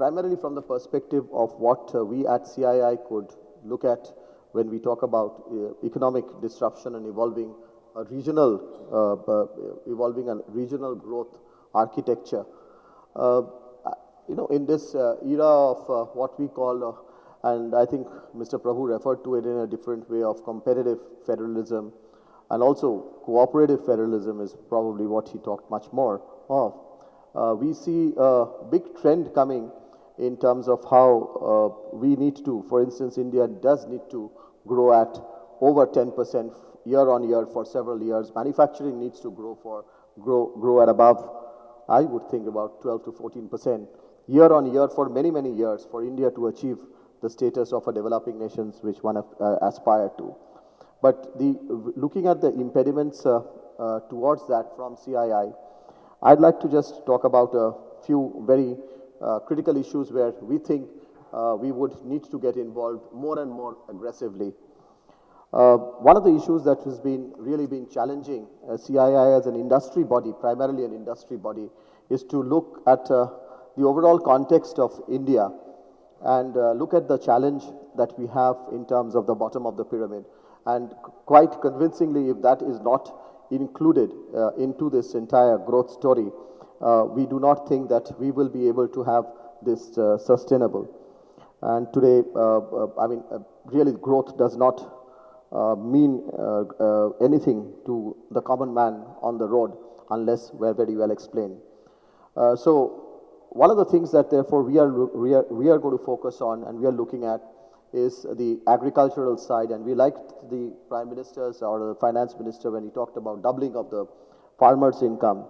primarily from the perspective of what we at CII could look at when we talk about economic disruption and evolving a regional growth architecture. In this era of what we call, and I think Mr. Prabhu referred to it in a different way, of competitive federalism, and also cooperative federalism is probably what he talked much more of. We see a big trend coming in terms of how we need to, for instance, India does need to grow at over 10% year on year for several years. Manufacturing needs to grow at above, I would think, about 12 to 14% year on year for many, many years for India to achieve the status of a developing nation which one aspire to. But looking at the impediments towards that from CII, I'd like to just talk about a few very critical issues where we think we would need to get involved more and more aggressively. One of the issues that has really been challenging CII as an industry body, primarily an industry body, is to look at the overall context of India and look at the challenge that we have in terms of the bottom of the pyramid. And quite convincingly, if that is not included into this entire growth story, we do not think that we will be able to have this sustainable. And today, really growth does not mean anything to the common man on the road unless we're very well explained. So one of the things that therefore we are going to focus on and we are looking at is the agricultural side, and we liked the Prime Minister's or the Finance Minister when he talked about doubling of the farmers' income,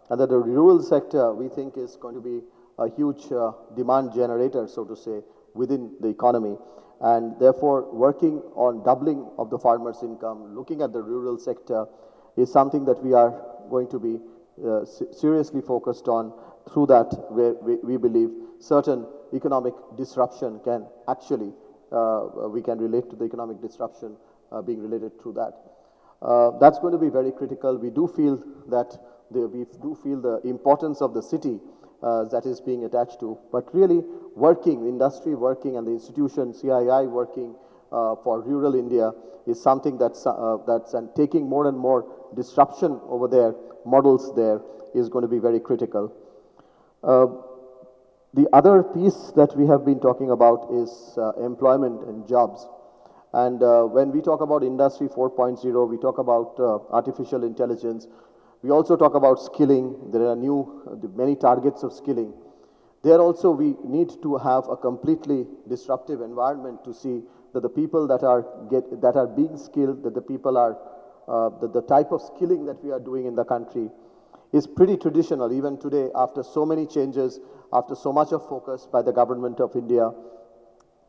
and that the rural sector we think is going to be a huge demand generator, so to say, within the economy, and therefore working on doubling of the farmers' income, looking at the rural sector is something that we are going to be seriously focused on. Through that, we believe certain economic disruption can actually we can relate to the economic disruption being related through that. That's going to be very critical. We do feel that the importance of the city that is being attached to, but really working, industry working, and the institution CII working for rural India is something that's and taking more and more disruption over there, models there, is going to be very critical. The other piece that we have been talking about is employment and jobs. And when we talk about Industry 4.0, we talk about artificial intelligence. We also talk about skilling. There are many targets of skilling. There also we need to have a completely disruptive environment to see that the people that are being skilled, that the people are, the type of skilling that we are doing in the country is pretty traditional even today after so many changes, after so much of focus by the government of India,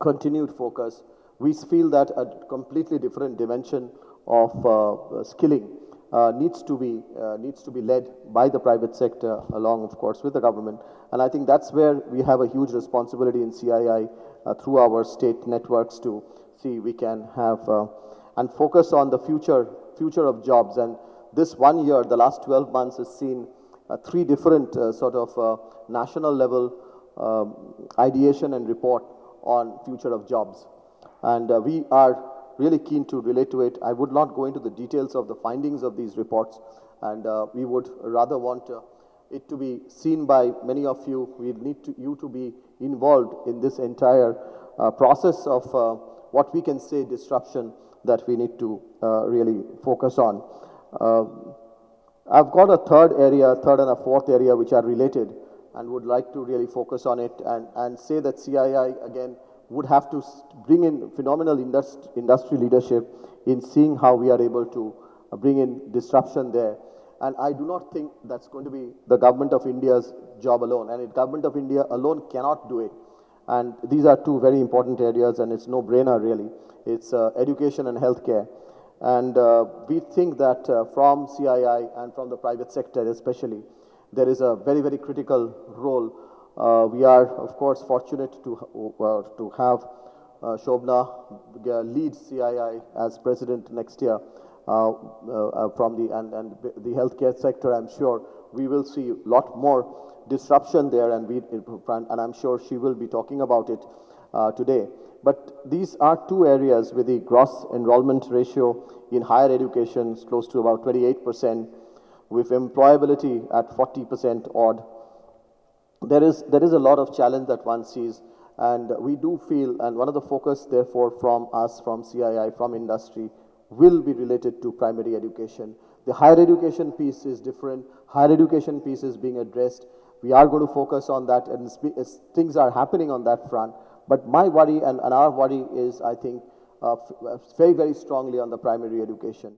continued focus. We feel that a completely different dimension of skilling needs to be led by the private sector along, of course, with the government. And I think that's where we have a huge responsibility in CII through our state networks to see we can have and focus on the future of jobs. And this 1 year, the last 12 months, has seen three different sort of national level ideation and report on future of jobs. And we are really keen to relate to it. I would not go into the details of the findings of these reports, and we would rather want it to be seen by many of you. We need you to be involved in this entire process of what we can say disruption that we need to really focus on. I've got a third and a fourth area which are related and would like to really focus on it and say that CII again would have to bring in phenomenal industry leadership in seeing how we are able to bring in disruption there. And I do not think that's going to be the government of India's job alone. And the government of India alone cannot do it. And these are two very important areas, and it's no-brainer really. It's education and healthcare. And we think that from CII and from the private sector especially, there is a very, very critical role. We are, of course, fortunate to have Shobna lead CII as president next year from the healthcare sector. I'm sure we will see a lot more disruption there, and I'm sure she will be talking about it today. But these are two areas with the gross enrollment ratio in higher education close to about 28%, with employability at 40% odd. There is a lot of challenge that one sees, and we do feel, and one of the focus therefore from us, from CII, from industry, will be related to primary education. The higher education piece is different. Higher education piece is being addressed. We are going to focus on that, and things are happening on that front. But my worry and our worry is, I think, very, very strongly on the primary education.